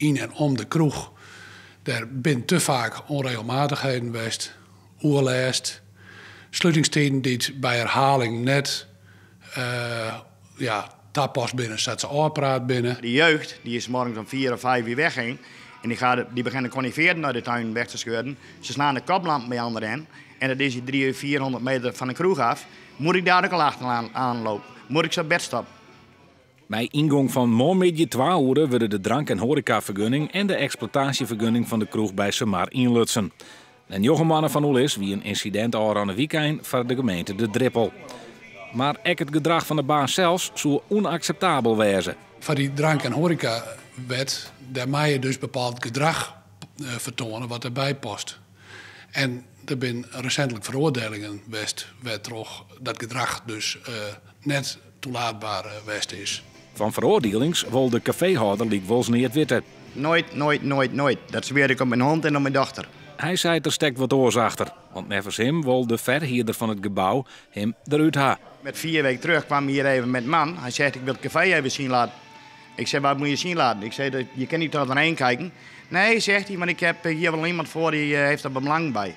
in en om de kroeg. Er zijn te vaak onregelmatigheden geweest, oerlijst, sluitingstijden die het bij herhaling net tapas binnen, zat ze afpraat binnen. De jeugd die is morgens om 4 of 5 uur wegging en die beginnen coniferen naar de tuin weg te scheuren. Ze slaan de koplamp bij anderen in en dat is 300, 400 meter van de kroeg af. Moet ik daar ook al achteraan aanlopen? Moet ik zo bed stappen? Bij ingang van morgenmiddag 2 uur worden de drank- en horecavergunning en de exploitatievergunning van de kroeg bij Semar inlutsen. En Jochemannen van Oelis wie een incident al aan de weekend voor de gemeente De Drippel. Maar ook het gedrag van de baas zelfs zou onacceptabel wezen. Van die drank- en horecawet, daar mag je dus bepaald gedrag vertonen wat erbij past. En er zijn recentelijk veroordelingen geweest toch dat gedrag dus net toelaatbaar geweest is. Van veroordelings wil de caféhouder liek wel niet weten. Nooit. Dat zweer ik op mijn hond en op mijn dochter. Hij zei er stekt wat oors achter, want nevens hem wil de verhuurder van het gebouw hem eruit halen. Met 4 weken terug kwam hij hier even met man. Hij zegt, ik wil het café even zien laten. Ik zei, wat moet je zien laten? Ik zei, je kan niet tot erheen kijken. Nee, zegt hij, maar ik heb hier wel iemand voor die heeft er belang bij.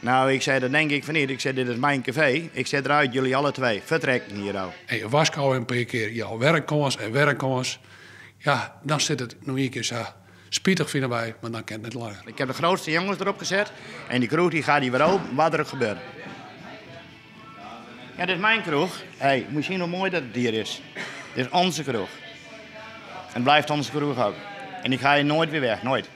Nou, ik zei, dat denk ik van niet. Ik zei, dit is mijn café. Ik zet eruit, jullie alle twee. Vertrekken hier nou. En je was al een paar keer jouw werkkomst. Ja, dan zit het nog een keer zo. Spietig vinden wij, maar dan kan het niet langer. Ik heb de grootste jongens erop gezet. En die kroeg die gaat hier weer open, wat er ook gebeurt. Ja, dit is mijn kroeg. Hey, moet je zien hoe mooi dat het hier is. Dit is onze kroeg. En blijft onze kroeg ook. En die ga je nooit weer weg, nooit.